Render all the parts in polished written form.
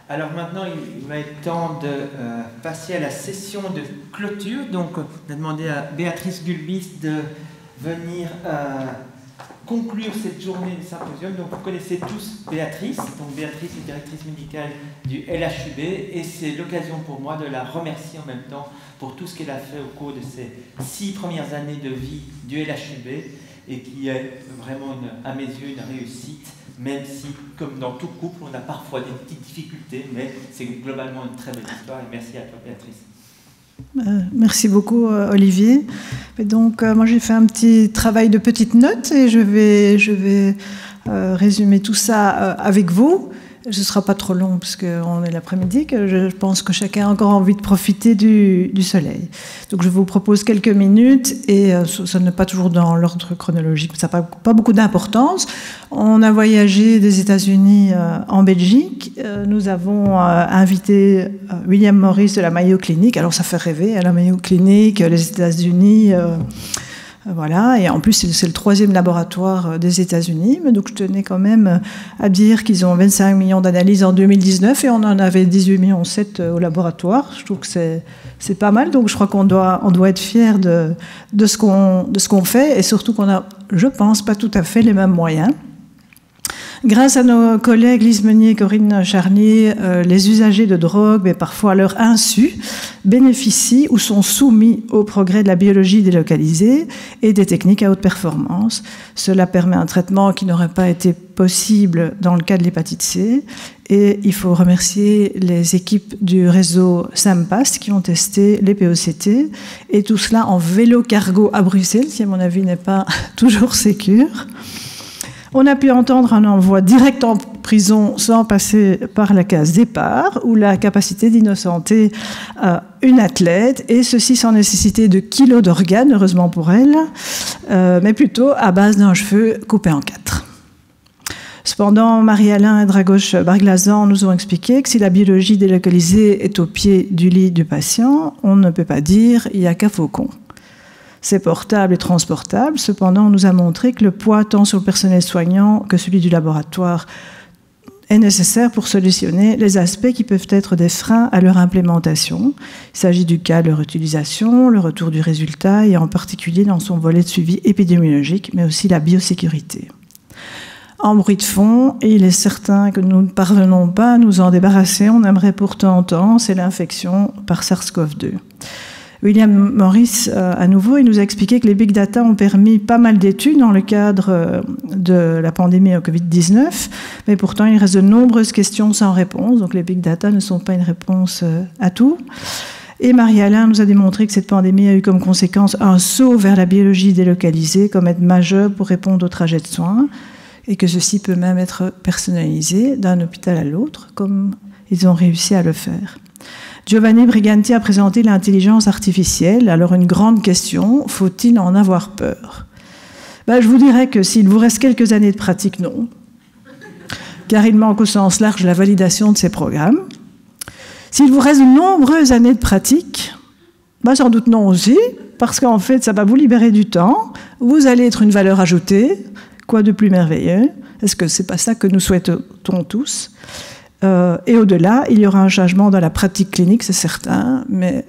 Alors maintenant, il va être temps de passer à la session de clôture. Donc, on a demandé à Béatrice Gulbis de venir conclure cette journée de symposium. Donc, vous connaissez tous Béatrice. Donc, Béatrice est directrice médicale du LHUB et c'est l'occasion pour moi de la remercier en même temps pour tout ce qu'elle a fait au cours de ces 6 premières années de vie du LHUB et qui est vraiment, à mes yeux, une réussite. Même si, comme dans tout couple, on a parfois des petites difficultés, mais c'est globalement une très belle histoire. Et merci à toi, Béatrice. Merci beaucoup, Olivier. Et donc, moi, j'ai fait un petit travail de petites notes et je vais résumer tout ça avec vous. Ce ne sera pas trop long parce qu'on est l'après-midi, que je pense que chacun a encore envie de profiter du soleil. Donc je vous propose quelques minutes et ça n'est pas toujours dans l'ordre chronologique, ça n'a pas beaucoup d'importance. On a voyagé des États-Unis en Belgique. Nous avons invité William Morris de la Mayo Clinic. Alors ça fait rêver, la Mayo Clinic, les États-Unis... Voilà, et en plus c'est le 3e laboratoire des États-Unis, mais donc je tenais quand même à dire qu'ils ont 25 millions d'analyses en 2019 et on en avait 18,7 millions au laboratoire. Je trouve que c'est pas mal, donc je crois qu'on doit être fiers de ce qu'on fait et surtout qu'on a, je pense, pas tout à fait les mêmes moyens. Grâce à nos collègues Lise Meunier et Corinne Charnier, les usagers de drogue, mais parfois à leur insu, bénéficient ou sont soumis au progrès de la biologie délocalisée et des techniques à haute performance. Cela permet un traitement qui n'aurait pas été possible dans le cas de l'hépatite C. Et il faut remercier les équipes du réseau SAMPAST qui ont testé les POCT. Et tout cela en vélo cargo à Bruxelles, qui à mon avis n'est pas toujours sécure. On a pu entendre un envoi direct en prison sans passer par la case départ ou la capacité d'innocenter une athlète, et ceci sans nécessité de kilos d'organes, heureusement pour elle, mais plutôt à base d'un cheveu coupé en 4. Cependant, Marie-Alain et Dragoš Barglazan nous ont expliqué que si la biologie délocalisée est au pied du lit du patient, on ne peut pas dire « il n'y a qu'à Faucon ». C'est portable et transportable, cependant on nous a montré que le poids tant sur le personnel soignant que celui du laboratoire est nécessaire pour solutionner les aspects qui peuvent être des freins à leur implémentation. Il s'agit du cas de leur utilisation, le retour du résultat et en particulier dans son volet de suivi épidémiologique, mais aussi la biosécurité. En bruit de fond, et il est certain que nous ne parvenons pas à nous en débarrasser, on aimerait pourtant tant, c'est l'infection par SARS-CoV-2. William Morris, à nouveau, il nous a expliqué que les big data ont permis pas mal d'études dans le cadre de la pandémie au Covid-19, mais pourtant il reste de nombreuses questions sans réponse, donc les big data ne sont pas une réponse à tout. Et Marie-Alain nous a démontré que cette pandémie a eu comme conséquence un saut vers la biologie délocalisée comme aide majeure pour répondre aux trajets de soins, et que ceci peut même être personnalisé d'un hôpital à l'autre, comme ils ont réussi à le faire. Giovanni Briganti a présenté l'intelligence artificielle. Alors une grande question, faut-il en avoir peur? Je vous dirais que s'il vous reste quelques années de pratique, non. Car il manque au sens large la validation de ces programmes. S'il vous reste de nombreuses années de pratique, sans doute non aussi, parce qu'en fait ça va vous libérer du temps, vous allez être une valeur ajoutée, quoi de plus merveilleux? Est-ce que c'est pas ça que nous souhaitons tous? Et au-delà, il y aura un changement dans la pratique clinique, c'est certain, mais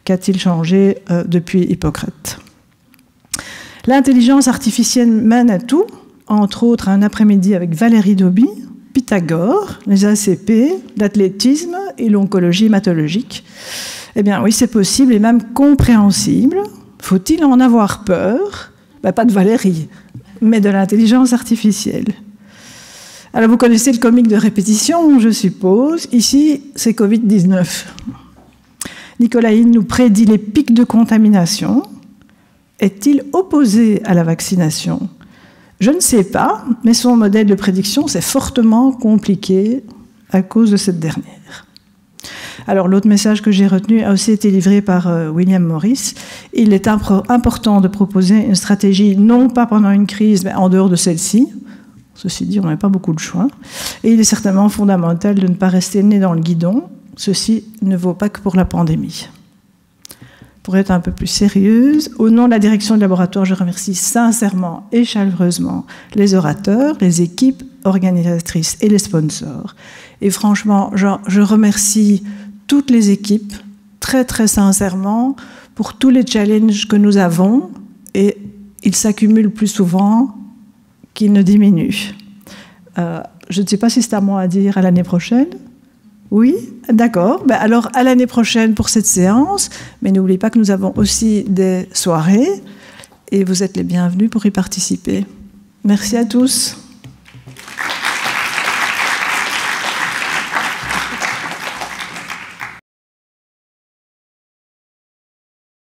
qu'a-t-il changé depuis Hippocrate? L'intelligence artificielle mène à tout, entre autres un après-midi avec Valérie Dauby, Pythagore, les ACP, l'athlétisme et l'oncologie hématologique. Eh bien oui, c'est possible et même compréhensible. Faut-il en avoir peur? Pas de Valérie, mais de l'intelligence artificielle. Alors vous connaissez le comique de répétition, je suppose. Ici, c'est Covid-19. Nicolaïne nous prédit les pics de contamination. Est-il opposé à la vaccination? Je ne sais pas, mais son modèle de prédiction, c'est fortement compliqué à cause de cette dernière. Alors l'autre message que j'ai retenu a aussi été livré par William Morris. Il est important de proposer une stratégie, non pas pendant une crise, mais en dehors de celle-ci. Ceci dit, on n'a pas beaucoup de choix. Et il est certainement fondamental de ne pas rester né dans le guidon. Ceci ne vaut pas que pour la pandémie. Pour être un peu plus sérieuse, au nom de la direction du laboratoire, je remercie sincèrement et chaleureusement les orateurs, les équipes organisatrices et les sponsors. Et franchement, je remercie toutes les équipes, très très sincèrement, pour tous les challenges que nous avons, et ils s'accumulent plus souvent qu'ils ne diminuent. Je ne sais pas si c'est à moi à dire à l'année prochaine. Oui, d'accord. Ben alors, à l'année prochaine pour cette séance. Mais n'oubliez pas que nous avons aussi des soirées et vous êtes les bienvenus pour y participer. Merci à tous.